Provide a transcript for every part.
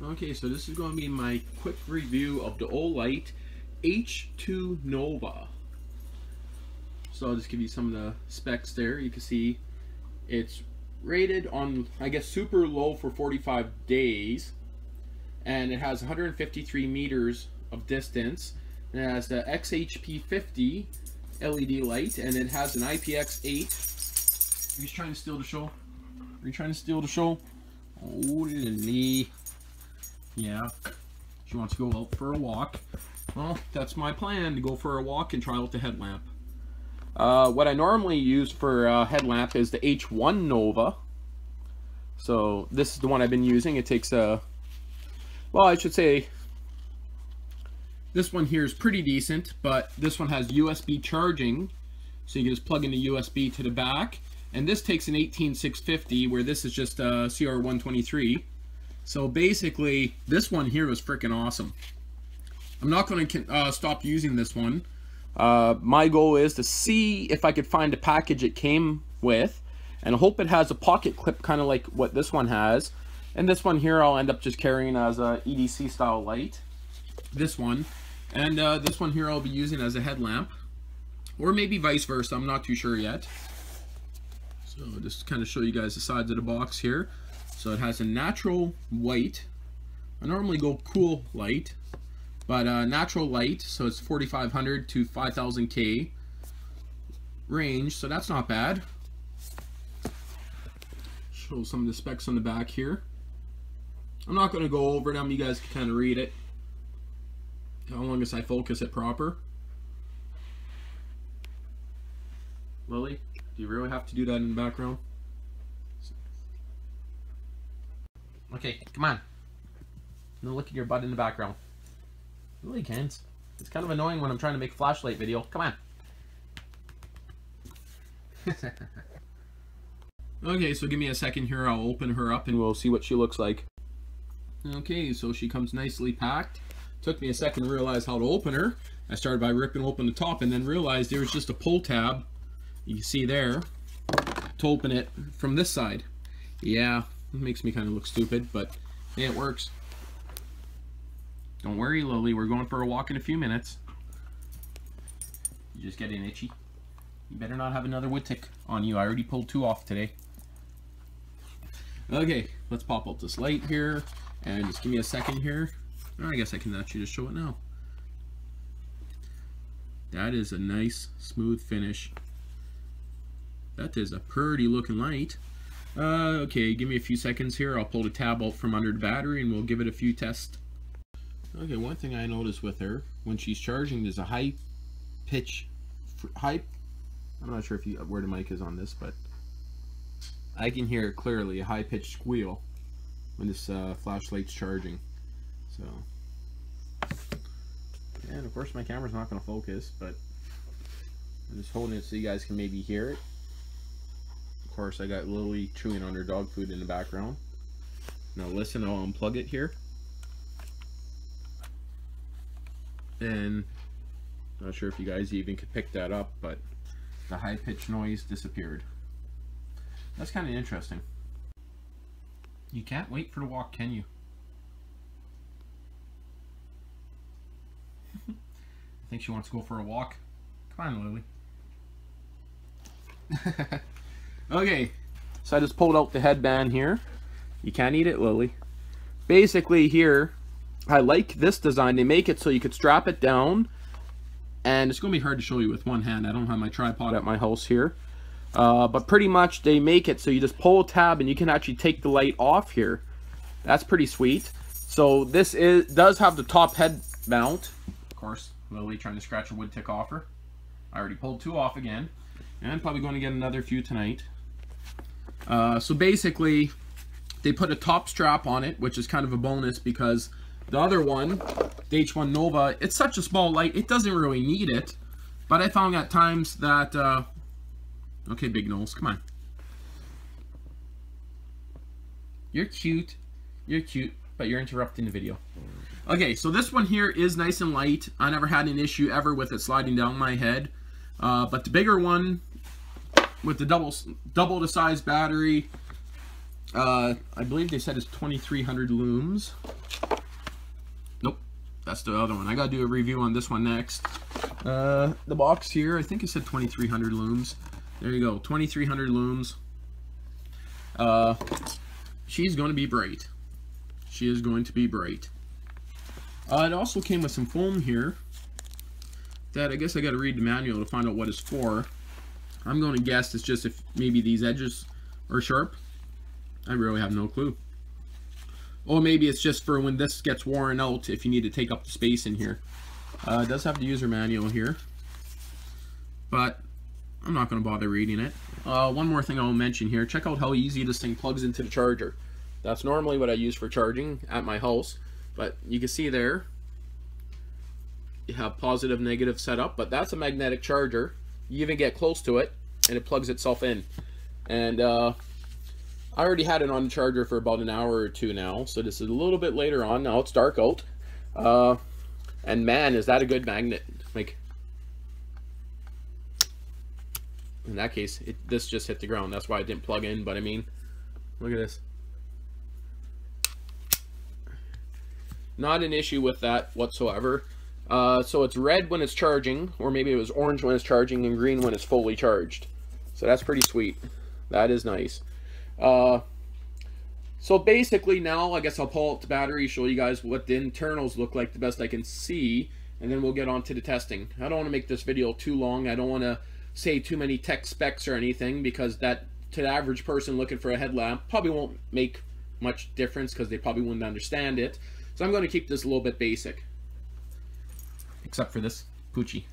Okay, so this is going to be my quick review of the Olight H2R Nova. So I'll just give you some of the specs there. You can see it's rated on, I guess, super low for 45 days. And it has 153 meters of distance. It has the XHP50 LED light, and it has an IPX8. Are you trying to steal the show? Are you trying to steal the show? Oh, yeah. She wants to go out for a walk. Well, that's my plan, to go for a walk and try out the headlamp. What I normally use for headlamp is the H2R Nova. So this is the one I've been using. It takes a, well, I should say this one here is pretty decent, but this one has USB charging, so you can just plug in the USB to the back. And this takes an 18650, where this is just a CR123. So basically, this one here was freaking awesome. I'm not going to stop using this one. My goal is to see if I could find a package it came with, and I hope it has a pocket clip, kind of like what this one has. And this one here I'll end up just carrying as a EDC style light. This one. And this one here I'll be using as a headlamp. Or maybe vice versa, I'm not too sure yet. So just kind of show you guys the sides of the box here. So it has a natural white. I normally go cool light, but natural light, so it's 4500 to 5000 K range, so that's not bad. Show some of the specs on the back here. I'm not going to go over them, you guys can kind of read it, as long as I focus it proper. Lily, do you really have to do that in the background? Okay, come on. No look at your butt in the background. Really can't. It's kind of annoying when I'm trying to make a flashlight video. Come on. Okay, so give me a second here. I'll open her up and we'll see what she looks like. Okay, so she comes nicely packed. Took me a second to realize how to open her. I started by ripping open the top and then realized there was just a pull tab, you can see there, to open it from this side. Yeah, it makes me kind of look stupid, but yeah, it works. Don't worry, Lily, we're going for a walk in a few minutes. You just getting itchy? You better not have another wood tick on you. I already pulled 2 off today. Okay, let's pop out this light here, and just give me a second here. I guess I can actually just show it now. That is a nice, smooth finish. That is a pretty looking light. Okay, give me a few seconds here. I'll pull the tab out from under the battery and we'll give it a few tests. Okay, one thing I noticed with her, when she's charging, there's a high pitch, I'm not sure if where the mic is on this, but I can hear clearly a high pitched squeal when this flashlight's charging. So, and of course my camera's not going to focus, but I'm just holding it so you guys can maybe hear it. Of course, I got Lily chewing on her dog food in the background. Now listen, I'll unplug it here. And not sure if you guys even could pick that up, but the high-pitched noise disappeared. That's kind of interesting. You can't wait for the walk, can you? I think she wants to go for a walk. Come on, Lily. Okay, so I just pulled out the headband here. You can't eat it, Lily. Basically here, I like this design. They make it so you could strap it down, and it's going to be hard to show you with one hand. I don't have my tripod at my house here. But pretty much they make it so you just pull a tab and you can actually take the light off here. That's pretty sweet. So this does have the top head mount. Of course, Lily trying to scratch a wood tick off her. I already pulled 2 off again. And I'm probably going to get another few tonight. So basically, they put a top strap on it, which is kind of a bonus because the other one, the H2R Nova, it's such a small light, it doesn't really need it. But I found at times that, okay, big nose, come on. You're cute, but you're interrupting the video. Okay, so this one here is nice and light. I never had an issue ever with it sliding down my head. But the bigger one, with the double the size battery, I believe they said it's 2300 looms. Nope, that's the other one. I gotta do a review on this one next. The box here, I think it said 2300 looms. There you go, 2300 looms. She's going to be bright. She is going to be bright. It also came with some foam here that I guess I got to read the manual to find out what it's for. I'm going to guess it's just if maybe these edges are sharp. I really have no clue. Or maybe it's just for when this gets worn out, if you need to take up the space in here. It does have the user manual here, but I'm not going to bother reading it. One more thing I'll mention here. Check out how easy this thing plugs into the charger. That's normally what I use for charging at my house, but you can see there you have positive, negative set up, but that's a magnetic charger. You even get close to it and it plugs itself in. And I already had it on the charger for about an hour or two now, so this is a little bit later on. Now it's dark out. And man, is that a good magnet. Like, in that case, this just hit the ground. That's why it didn't plug in, but I mean, look at this. Not an issue with that whatsoever. So it's red when it's charging, or maybe it was orange when it's charging and green when it's fully charged. So that's pretty sweet. That is nice. So basically now, I guess I'll pull out the battery, show you guys what the internals look like the best I can see, and then we'll get on to the testing. I don't want to make this video too long. I don't want to say too many tech specs or anything, because that, to the average person looking for a headlamp, probably won't make much difference because they probably wouldn't understand it. So I'm going to keep this a little bit basic. Except for this Poochie.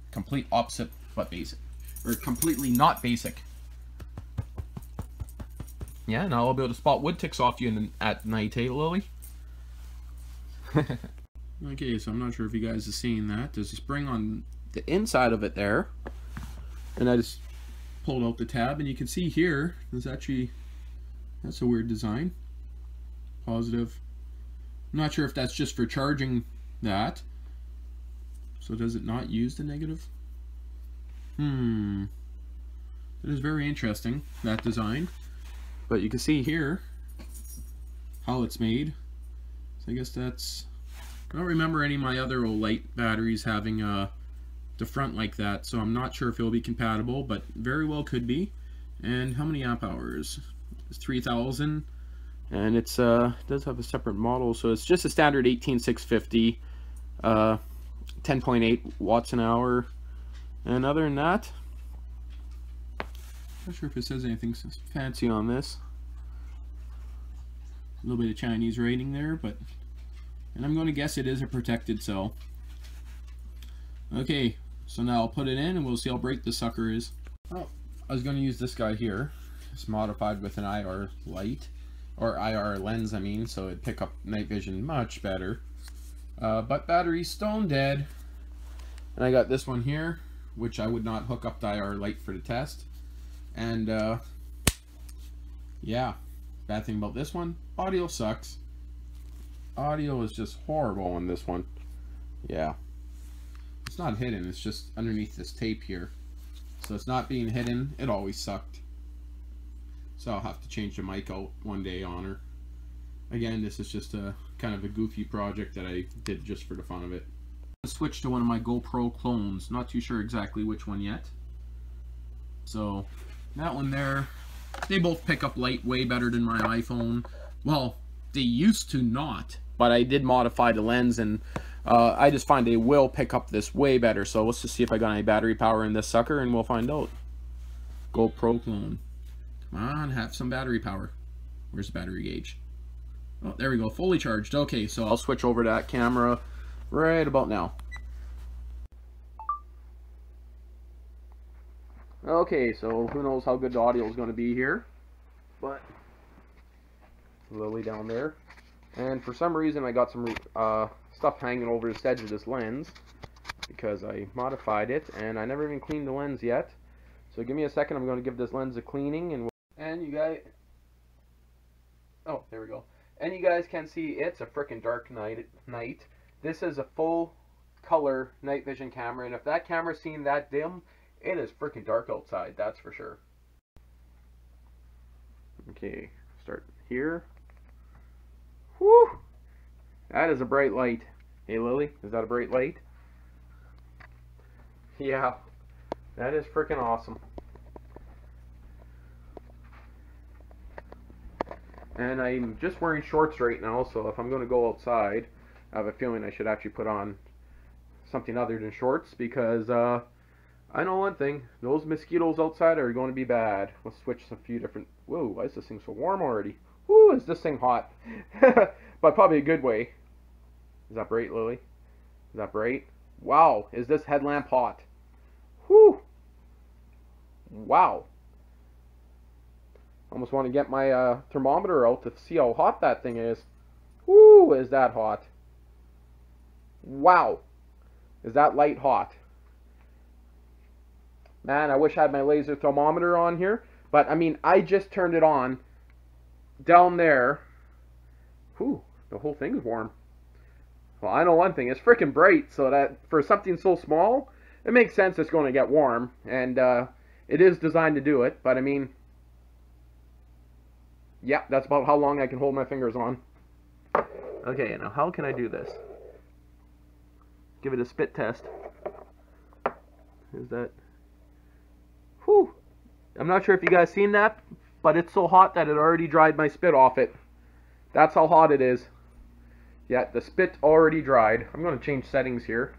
Complete opposite but basic. Or completely not basic. Yeah, now I'll be able to spot wood ticks off you at night, eh, Lily? Okay, so I'm not sure if you guys are seeing that. There's a spring on the inside of it there. And I just pulled out the tab, and you can see here, there's actually, that's a weird design. Positive. I'm not sure if that's just for charging that. So does it not use the negative? It is very interesting, that design. But you can see here how it's made. So I guess that's, I don't remember any of my other Olight batteries having the front like that, so I'm not sure if it'll be compatible, but very well could be. And how many amp hours? It's 3000, and it's does have a separate model, so it's just a standard 18650, 10.8 watts an hour. And other than that, not sure if it says anything fancy on this. A little bit of Chinese writing there, but, and I'm going to guess it is a protected cell. Okay, so now I'll put it in and we'll see how bright this sucker is. Oh, I was going to use this guy here. It's modified with an IR light, or IR lens I mean, so it'd pick up night vision much better. But battery's stone dead. And I got this one here, which I would not hook up the IR light for the test. And yeah, bad thing about this one, audio sucks. Audio is just horrible on this one. Yeah, it's not hidden, it's just underneath this tape here, so it's not being hidden. It always sucked, so I'll have to change the mic out one day on her. Again, this is just a kind of a goofy project that I did just for the fun of it. I switched to one of my GoPro clones, not too sure exactly which one yet. So that one there, they both pick up light way better than my iPhone. Well, they used to not, but I did modify the lens, and I just find they will pick up this way better. So let's just see if I got any battery power in this sucker, and we'll find out. GoPro clone, come on, have some battery power. Where's the battery gauge? Oh, there we go, fully charged. Okay, so I'll switch over to that camera right about now. Okay, so who knows how good the audio is going to be here, but Lily down there, and for some reason I got some stuff hanging over the edge of this lens because I modified it, and I never even cleaned the lens yet. So give me a second, I'm going to give this lens a cleaning, and you guys, oh, there we go. And you guys can see it's a freaking dark night. This is a full color night vision camera, and if that camera's seen that dim, it is freaking dark outside, that's for sure. Okay, start here. Whew! That is a bright light. Hey Lily, is that a bright light? Yeah, that is freaking awesome. And I'm just wearing shorts right now, so if I'm going to go outside, I have a feeling I should actually put on something other than shorts, because I know one thing, those mosquitoes outside are going to be bad. Let's switch a few different... Whoa, why is this thing so warm already? Whoo, is this thing hot? But probably a good way. Is that bright, Lily? Is that bright? Wow, is this headlamp hot? Whoo! Wow. Almost want to get my thermometer out to see how hot that thing is. Whoo, is that hot? Wow. Is that light hot? Man, I wish I had my laser thermometer on here. But, I mean, I just turned it on down there. Whew, the whole thing's warm. Well, I know one thing. It's freaking bright, so that for something so small, it makes sense it's going to get warm. And it is designed to do it. But, I mean, yeah, that's about how long I can hold my fingers on. Okay, now how can I do this? Give it a spit test. Is that... Whew! I'm not sure if you guys seen that, but it's so hot that it already dried my spit off it. That's how hot it is. Yeah, the spit already dried. I'm going to change settings here.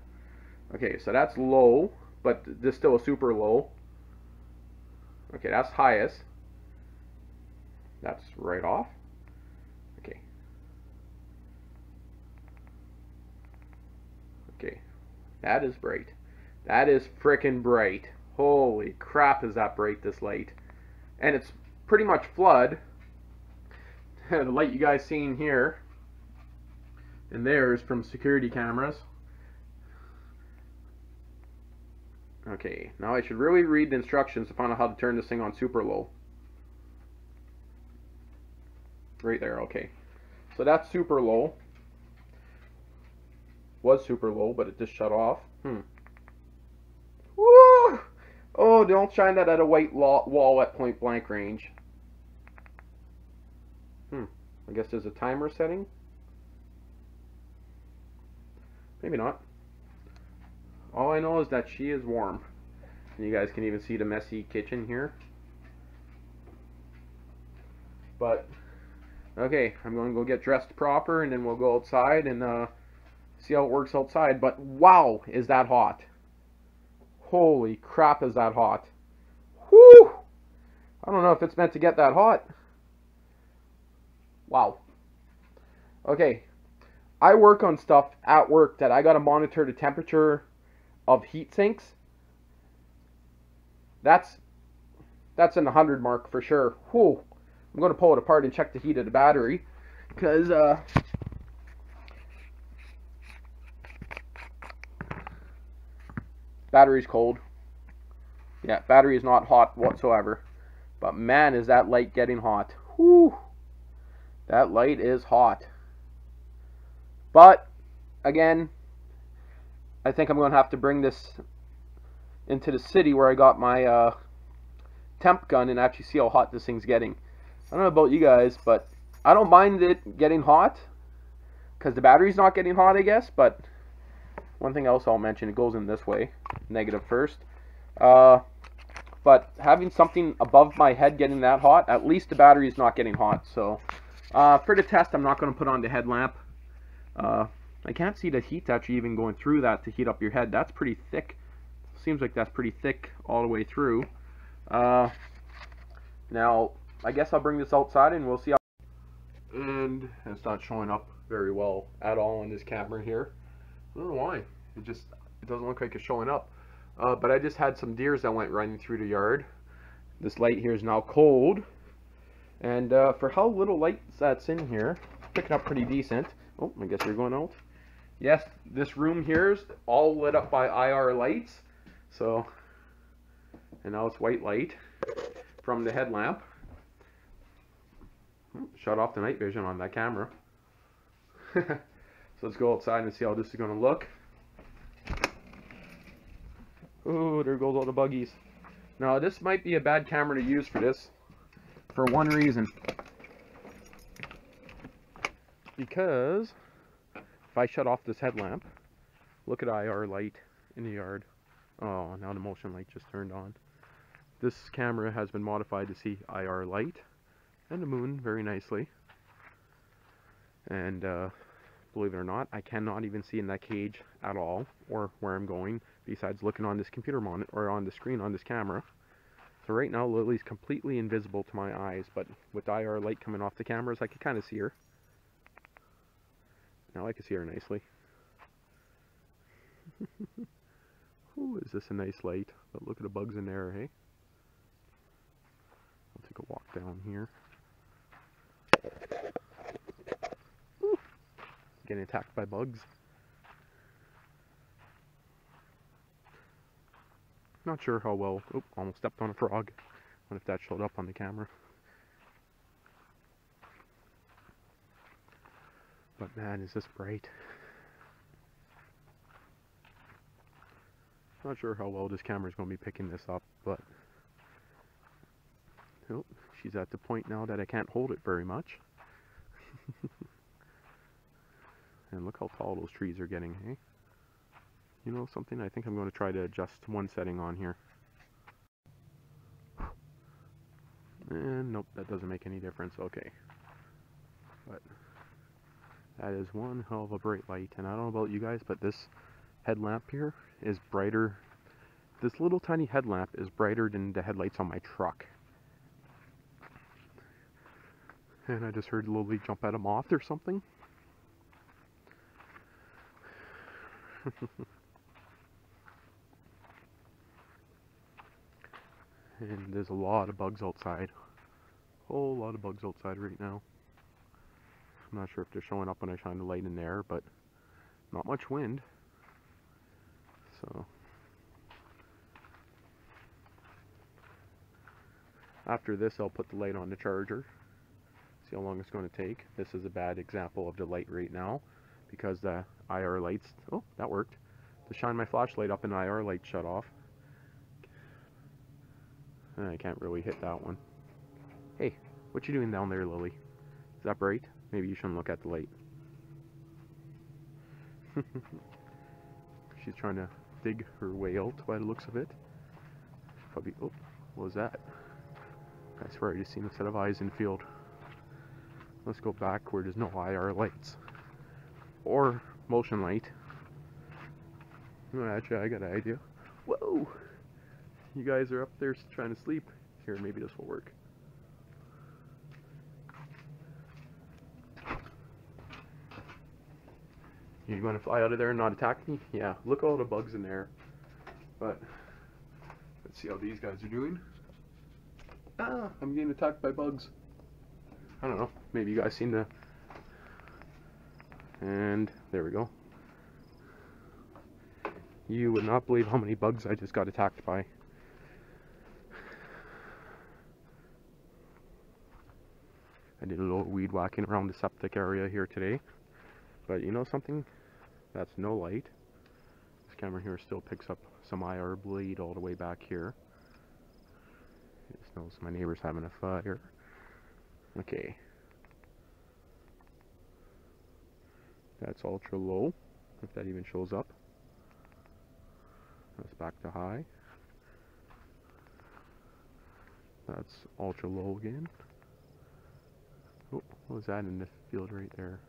Okay, so that's low, but this is still a super low. Okay, that's highest. That's right off. Okay. Okay, that is bright. That is frickin' bright. Holy crap, is that bright, this light. And it's pretty much flood. The light you guys seen here and there is from security cameras. Okay, now I should really read the instructions to find out how to turn this thing on super low. Right there, okay. So that's super low. Was super low, but it just shut off. Woo! Oh, don't shine that at a white wall at point blank range. I guess there's a timer setting. Maybe not. All I know is that she is warm. And you guys can even see the messy kitchen here. But, okay, I'm going to go get dressed proper and then we'll go outside and see how it works outside. But wow, is that hot. Holy crap, is that hot. Whew! I don't know if it's meant to get that hot. Wow. Okay. I work on stuff at work that I gotta monitor the temperature of heat sinks. That's in the 100 mark for sure. Whew. I'm gonna pull it apart and check the heat of the battery. Because battery's cold. Yeah, battery is not hot whatsoever. But man, is that light getting hot. Whew. That light is hot. But, again, I think I'm going to have to bring this into the city where I got my temp gun and actually see how hot this thing's getting. I don't know about you guys, but I don't mind it getting hot. Because the battery's not getting hot, I guess. But, one thing else I'll mention, it goes in this way. Negative first. But having something above my head getting that hot, at least the battery is not getting hot. So, for the test, I'm not going to put on the headlamp. I can't see the heat actually even going through that to heat up your head. That's pretty thick. Seems like that's pretty thick all the way through. Now, I guess I'll bring this outside and we'll see how... And it's not showing up very well at all on this camera here. I don't know why. It doesn't look like it's showing up. But I just had some deers that went running through the yard. This light here is now cold. And for how little light that's in here, picking up pretty decent. Oh, I guess you're going out. Yes, this room here is all lit up by IR lights. So, and now it's white light from the headlamp. Shut off the night vision on that camera. So let's go outside and see how this is going to look. Oh, there goes all the buggies. Now, this might be a bad camera to use for this. For one reason. because if I shut off this headlamp, look at IR light in the yard. Oh, now the motion light just turned on. This camera has been modified to see IR light and the moon very nicely. And believe it or not, I cannot even see in that cage at all, or where I'm going, besides looking on this computer monitor, or on the screen on this camera. So right now, Lily's completely invisible to my eyes, but with IR light coming off the cameras, I can kind of see her. Now I can see her nicely. Ooh, is this a nice light? But look at the bugs in there, hey? I'll take a walk down here. Ooh, getting attacked by bugs. Not sure how well. Oh, almost stepped on a frog. What if that showed up on the camera? But man, is this bright. Not sure how well this camera is going to be picking this up, but oh, she's at the point now that I can't hold it very much. And look how tall those trees are getting, hey? You know something? I think I'm going to try to adjust one setting on here. And nope, that doesn't make any difference. Okay. But that is one hell of a bright light. And I don't know about you guys, but this headlamp here is brighter. This little tiny headlamp is brighter than the headlights on my truck. And I just heard Lily jump at a moth or something. And there's a lot of bugs outside. Whole lot of bugs outside right now. I'm not sure if they're showing up when I shine the light in there, but not much wind. So after this, I'll put the light on the charger. See how long it's going to take. This is a bad example of the light right now because the IR lights, oh, that worked. To shine my flashlight up, an IR light shut off. I can't really hit that one. Hey, what you doing down there, Lily? Is that bright? Maybe you shouldn't look at the light. She's trying to dig her way out by the looks of it. Probably, oh, what was that? I swear I just seen a set of eyes in the field. Let's go back where there's no IR lights. Or motion light. No, actually, I got an idea. Whoa! You guys are up there trying to sleep. Here, maybe this will work. You going to fly out of there and not attack me? Yeah, look at all the bugs in there. But let's see how these guys are doing. Ah, I'm getting attacked by bugs. I don't know. Maybe you guys seen the... And there we go. You would not believe how many bugs I just got attacked by. I did a little weed whacking around the septic area here today. But you know something? That's no light. This camera here still picks up some IR bleed all the way back here. It smells my neighbor's having a fire. Okay. That's ultra low, if that even shows up. That's back to high. That's ultra low again. Oh, what was that in the field right there?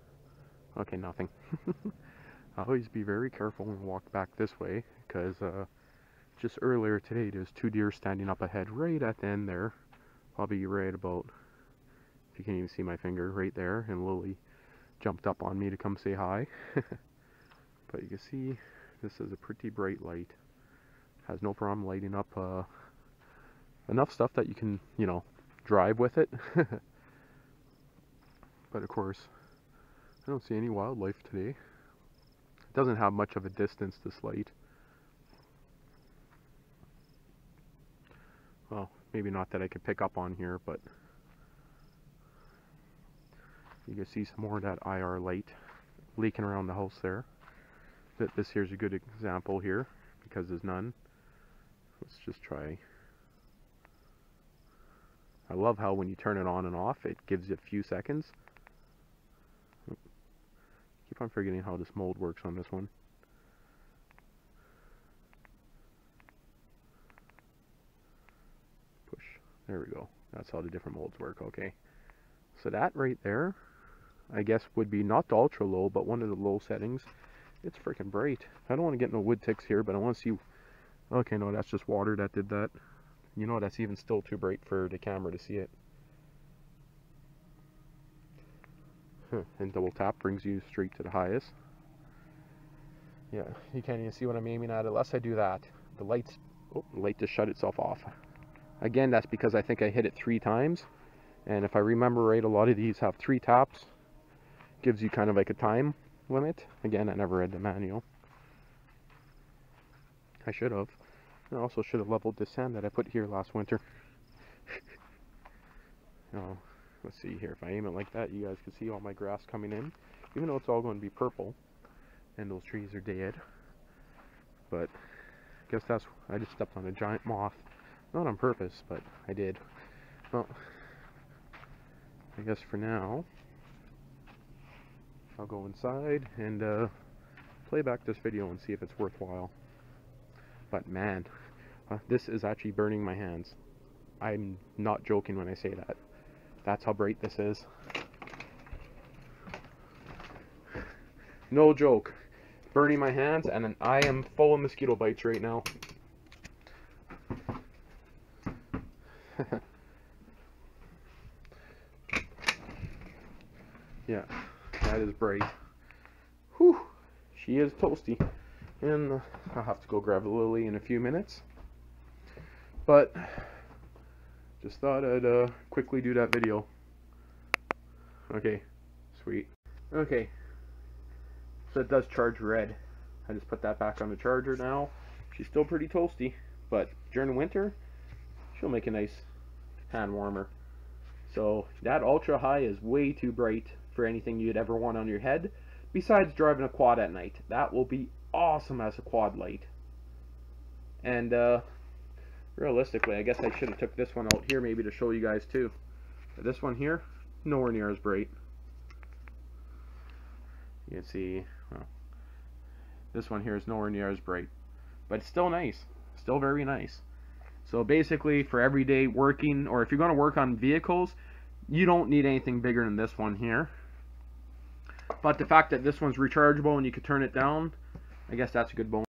Okay, nothing. Always be very careful when you walk back this way, because just earlier today there's two deer standing up ahead right at the end there. Probably right about, if you can't even see my finger, right there, and Lily jumped up on me to come say hi. But you can see this is a pretty bright light. Has no problem lighting up enough stuff that you can, you know, drive with it. But of course, I don't see any wildlife today. It doesn't have much of a distance, this light. Well, maybe not that I could pick up on here, but you can see some more of that IR light leaking around the house there. This here's a good example here, because there's none. Let's just try. I love how when you turn it on and off, it gives you a few seconds. keep on forgetting how this mold works on this one. Push. There we go. That's how the different molds work. Okay. So that right there, I guess, would be not the ultra low, but one of the low settings. It's freaking bright. I don't want to get no wood ticks here, but I want to see. Okay, no, that's just water that did that. You know, that's even still too bright for the camera to see it. And double tap brings you straight to the highest. Yeah, you can't even see what I'm aiming at unless I do that. The lights, oh, the light just shut itself off. Again, that's because I think I hit it 3 times. And if I remember right, a lot of these have 3 taps. Gives you kind of like a time limit. Again, I never read the manual. I should have. I also should have leveled this sand that I put here last winter. Oh, let's see here. If I aim it like that, you guys can see all my grass coming in. Even though it's all going to be purple. And those trees are dead. But I guess that's... I just stepped on a giant moth. Not on purpose, but I did. Well, I guess for now, I'll go inside and play back this video and see if it's worthwhile. But man, this is actually burning my hands. I'm not joking when I say that. That's how bright this is. No joke. Burning my hands, and I am full of mosquito bites right now. Yeah, that is bright. Whew, she is toasty. And I'll have to go grab the lily in a few minutes. But just thought I'd quickly do that video. Okay, sweet. Okay, so it does charge red. I just put that back on the charger now. She's still pretty toasty, but during the winter, she'll make a nice hand warmer. So that ultra high is way too bright for anything you'd ever want on your head. Besides driving a quad at night, that will be awesome as a quad light. And realistically, I guess I should have took this one out here maybe to show you guys too. But this one here, nowhere near as bright. You can see, well, this one here is nowhere near as bright, but it's still nice, still very nice. So basically, for everyday working, or if you're going to work on vehicles, you don't need anything bigger than this one here. But the fact that this one's rechargeable and you can turn it down, I guess that's a good bonus.